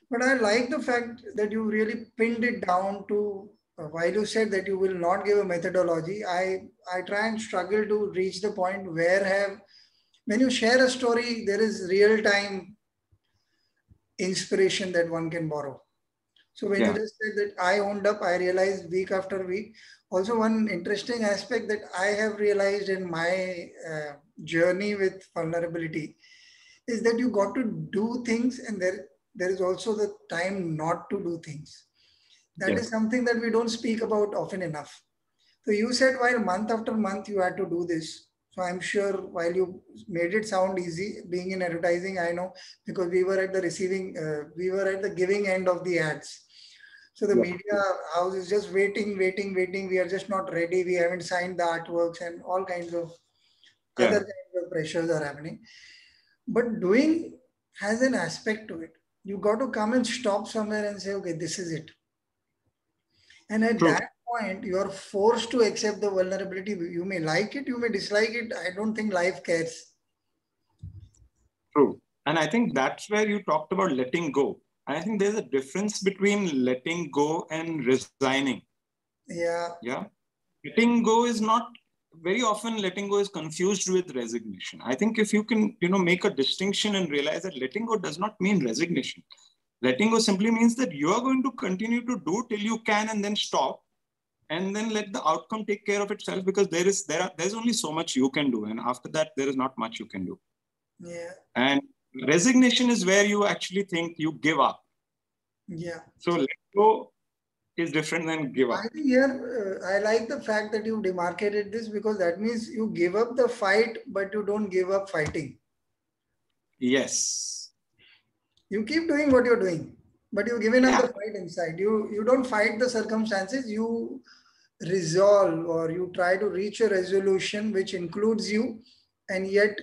But I like the fact that you really pinned it down to, while you said that you will not give a methodology, I try and struggle to reach the point where when you share a story, there is real time inspiration that one can borrow. So when you Yeah. just said that I owned up, I realized week after week. Also, one interesting aspect that I have realized in my journey with vulnerability is that you got to do things, and there is also the time not to do things. That is Yes. something that we don't speak about often enough. So you said while month after month you had to do this. So I'm sure while you made it sound easy, being in advertising, I know because we were at the giving end of the ads. So the Yeah. media house is just waiting, waiting, waiting. We are just not ready. We haven't signed the artworks and all kinds of other Yeah. kinds of pressures are happening. But doing has an aspect to it. You got to come and stop somewhere and say, okay, this is it. And at True. that point, you are forced to accept the vulnerability. You may like it, you may dislike it. I don't think life cares. True. And I think that's where you talked about letting go. And I think there's a difference between letting go and resigning. Yeah, Yeah. Letting go is not very often letting go is confused with resignation. I think if you can, make a distinction and realize that letting go does not mean resignation. Letting go simply means that you are going to continue to do till you can and then stop and then let the outcome take care of itself because there's only so much you can do. And after that, there is not much you can do. yeah, And resignation is where you actually think you give up. yeah. So let go is different than give I up. think here, I like the fact that you demarcated this because that means you give up the fight, but you don't give up fighting. Yes. You keep doing what you're doing, but you've given up Yeah. the fight inside. You don't fight the circumstances. You resolve or you try to reach a resolution which includes you, and yet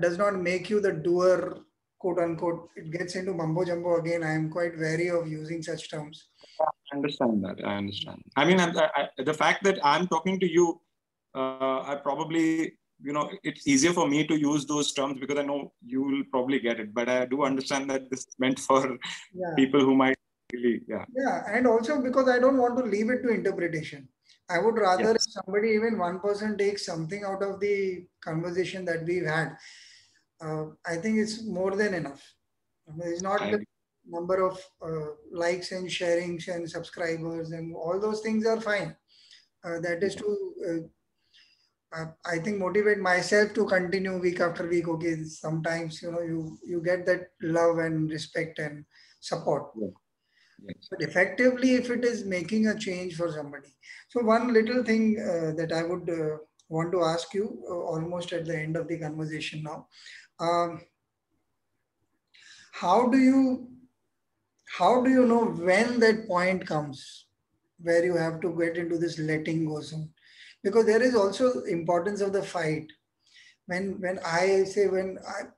does not make you the doer, quote unquote. It gets into mumbo jumbo again. I am quite wary of using such terms. I understand that. I understand. I mean, the fact that I'm talking to you, I probably, it's easier for me to use those terms because I know you will probably get it. But I do understand that this is meant for Yeah. people who might really, yeah. Yeah. And also because I don't want to leave it to interpretation. I would rather if Yes. somebody, even one person, takes something out of the conversation that we've had, I think it's more than enough. It's not the I, number of likes and sharings and subscribers and all those things are fine. That is to I think motivate myself to continue week after week. Okay, sometimes you get that love and respect and support. yeah. Yes. But effectively, if it is making a change for somebody. So one little thing that I would want to ask you almost at the end of the conversation now. Um, how do you know when that point comes where you have to get into this letting go zone? Because there is also importance of the fight. When I say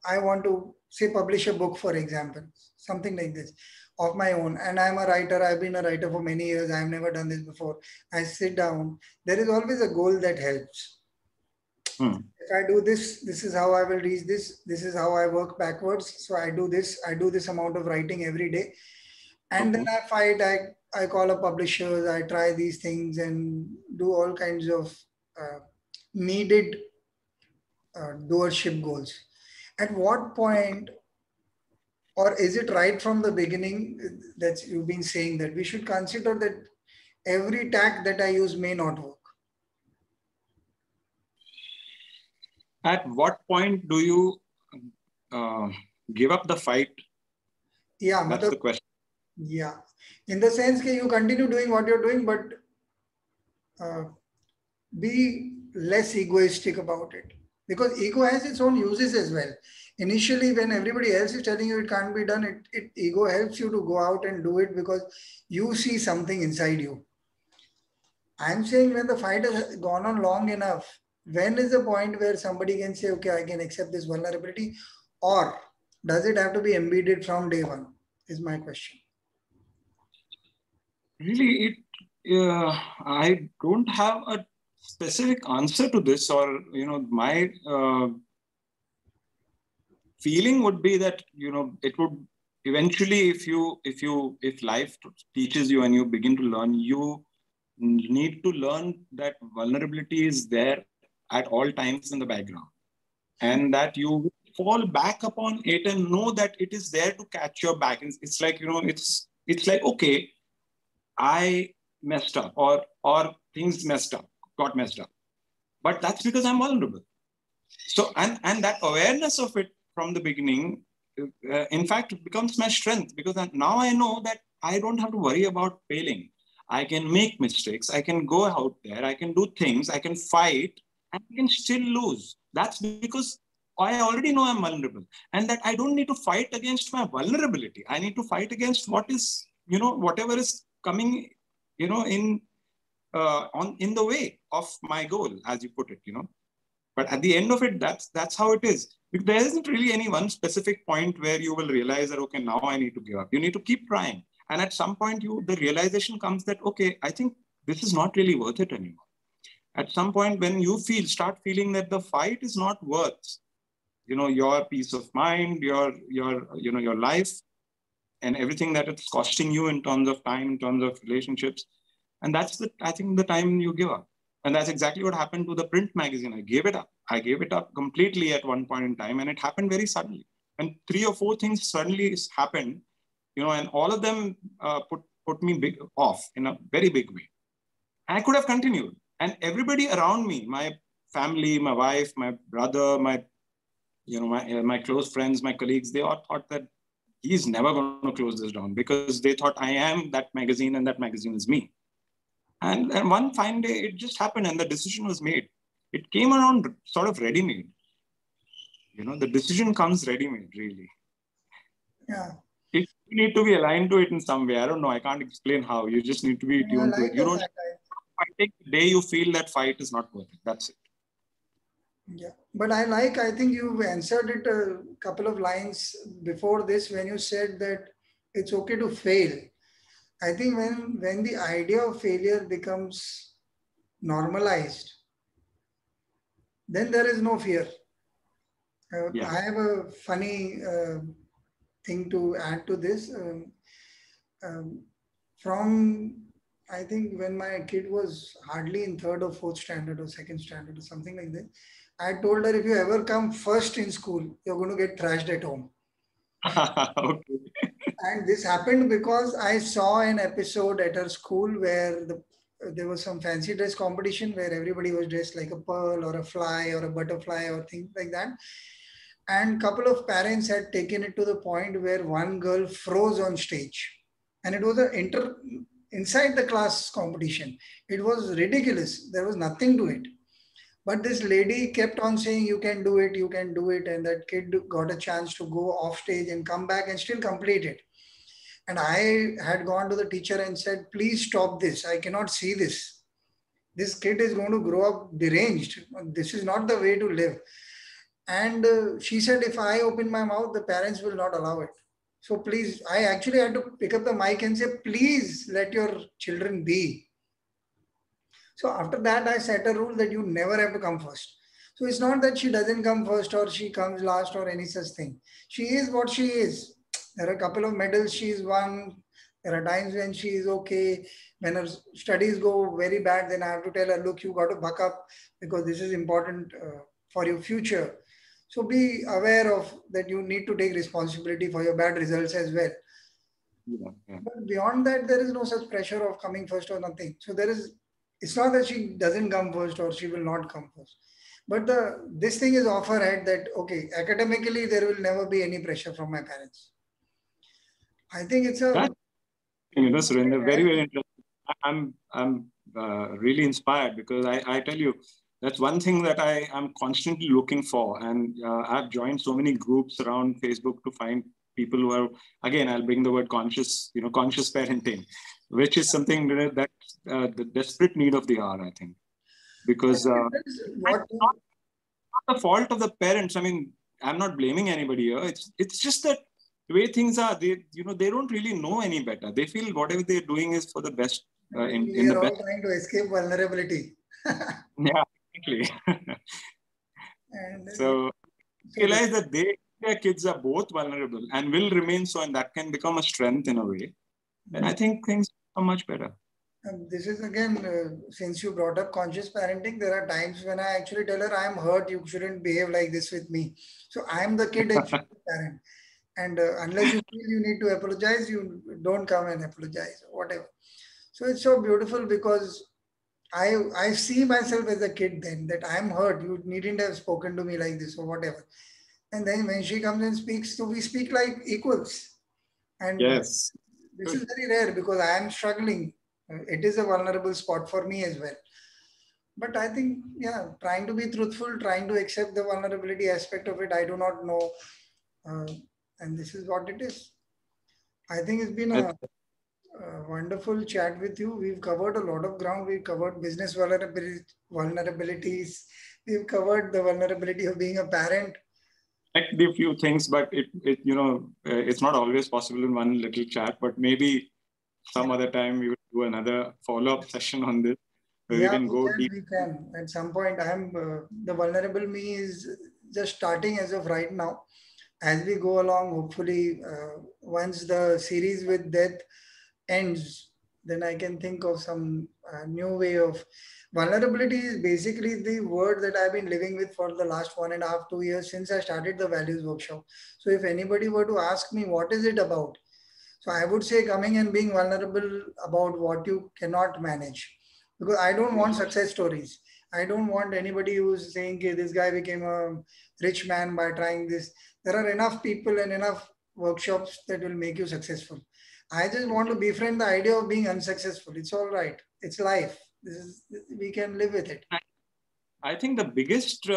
I want to say publish a book, for example, something like this of my own, and I'm a writer, I've been a writer for many years, I've never done this before. I sit down, there is always a goal that helps. Hmm. If I do this, this is how I will reach this. This is how I work backwards. So I do this. I do this amount of writing every day, and then Okay. I fight. I call up publishers. I try these things and do all kinds of needed doership goals. At what point, or is it right from the beginning that you've been saying that we should consider that every tack that I use may not work? At what point do you uh, give up the fight? Yeah, That's matlab, the question. yeah. In the sense that you continue doing what you're doing, but uh, be less egoistic about it. Because ego has its own uses as well. Initially, when everybody else is telling you it can't be done, ego helps you to go out and do it because you see something inside you. I'm saying when the fight has gone on long enough, when is the point where somebody can say, okay, I can accept this vulnerability? Or does it have to be embedded from day one? Is my question. Really, I don't have a specific answer to this, or my feeling would be that eventually, if life teaches you and you begin to learn, you need to learn that vulnerability is there at all times in the background, and that you fall back upon it and know that it is there to catch your back. It's like, it's like, okay, I messed up, or things got messed up, but that's because I'm vulnerable. So, and that awareness of it from the beginning, in fact, it becomes my strength, because now I know that I don't have to worry about failing. I can make mistakes. I can go out there. I can do things. I can fight, and I can still lose. That's because I already know I'm vulnerable, and that I don't need to fight against my vulnerability. I need to fight against what is, whatever is coming, in the way of my goal, as you put it. But at the end of it, that's how it is. There isn't really any one specific point where you will realize that, okay, now I need to give up. You need to keep trying. And at some point, the realization comes that, okay, I think this is not really worth it anymore. At some point, when you start feeling that the fight is not worth, your peace of mind, your life, and everything that it's costing you in terms of time, in terms of relationships. And that's I think the time you give up. And that's exactly what happened to the print magazine. I gave it up. I gave it up completely at one point in time, and it happened very suddenly. And 3 or 4 things suddenly happened, and all of them put me off in a very big way. And I could have continued. And everybody around me, my family, my wife, my brother, my close friends, my colleagues, they all thought that he's never going to close this down, because they thought I am that magazine and that magazine is me. And one fine day, it just happened and the decision was made. It came around sort of ready-made. The decision comes ready-made, really. Yeah. You need to be aligned to it in some way. I don't know. I can't explain how. You just need to be tuned to it. You don't fight the day you feel that fight is not worth it. That's it. Yeah. But I think you answered it a couple of lines before this when you said that it's okay to fail. I think when the idea of failure becomes normalized, then there is no fear. Yeah. I have a funny thing to add to this. From, I think, when my kid was hardly in 3rd or 4th standard or 2nd standard or something like that, I told her, if you ever come first in school, you're going to get thrashed at home. Okay. And this happened because I saw an episode at her school where there was some fancy dress competition where everybody was dressed like a pearl or a fly or a butterfly or things like that. And a couple of parents had taken it to the point where one girl froze on stage. And it was inside the class competition. It was ridiculous. There was nothing to it. But this lady kept on saying, you can do it, you can do it. And that kid got a chance to go off stage and come back and still complete it. And I had gone to the teacher and said, please stop this. I cannot see this. This kid is going to grow up deranged. This is not the way to live. And she said, if I open my mouth, the parents will not allow it. So please, I actually had to pick up the mic and say, please let your children be. So after that, I set a rule that you never have to come first. So it's not that she doesn't come first or she comes last or any such thing. She is what she is. There are a couple of medals she's won. There are times when she is okay. When her studies go very bad, then I have to tell her, look, you got to buck up because this is important for your future. So be aware of that you need to take responsibility for your bad results as well. Yeah. But beyond that, there is no such pressure of coming first or nothing. So it's not that she doesn't come first or she will not come first. But this thing is off her head that, okay, academically, there will never be any pressure from my parents. I think it's Surendra, very, very interesting. I'm really inspired because I tell you, that's one thing that I am constantly looking for. And I've joined so many groups around Facebook to find people who are, again, I'll bring the word conscious parenting, which is something that's the desperate need of the hour, I think. Because not the fault of the parents. I mean, I'm not blaming anybody here. It's just that the way things are, they don't really know any better. They feel whatever they're doing is for the best. We are all trying to escape vulnerability. Yeah, exactly. And so realize that their kids are both vulnerable and will remain so, and that can become a strength in a way, then I think things are much better. This is again, since you brought up conscious parenting, there are times when I actually tell her, I'm hurt, you shouldn't behave like this with me. So I'm the kid and she's the parent. And unless you feel you need to apologize, you don't come and apologize or whatever. So it's so beautiful because I see myself as a kid then, that I'm hurt. You needn't have spoken to me like this or whatever. And then when she comes and speaks, so we speak like equals. And Yes. this is very rare because I am struggling. It is a vulnerable spot for me as well. But I think, yeah, trying to be truthful, trying to accept the vulnerability aspect of it, I do not know. And this is what it is. I think it's been a wonderful chat with you. We've covered a lot of ground. We've covered business vulnerabilities. We've covered the vulnerability of being a parent. A few things, but it's not always possible in one little chat, but maybe some other time we will do another follow-up session on this. We can. At some point, the vulnerable me is just starting as of right now. As we go along, hopefully, once the series with death ends, then I can think of some new way of vulnerability. Is basically the word that I've been living with for the last 1.5, 2 years since I started the values workshop. So if anybody were to ask me, what is it about? So I would say coming and being vulnerable about what you cannot manage, because I don't want success stories. I don't want anybody who's saying, okay, this guy became a rich man by trying this. There are enough people and enough workshops that will make you successful. I just want to befriend the idea of being unsuccessful. It's all right. It's life. We can live with it. I think the biggest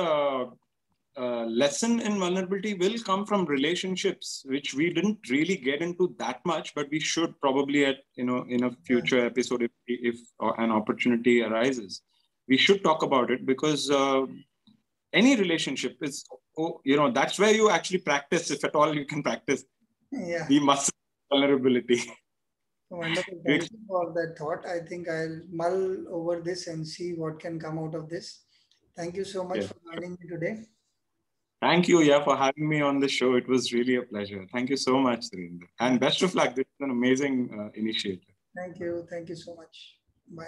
lesson in vulnerability will come from relationships, which we didn't really get into that much, but we should probably in a future episode, if an opportunity arises, we should talk about it, because any relationship is, that's where you actually practice, if at all you can practice, the muscle vulnerability. Wonderful. Thank you for that thought. I think I'll mull over this and see what can come out of this. Thank you so much for joining me today. Thank you, for having me on the show. It was really a pleasure. Thank you so much, Surinder. And best of luck. This is an amazing initiative. Thank you. Thank you so much. Bye.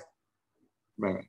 Bye-bye.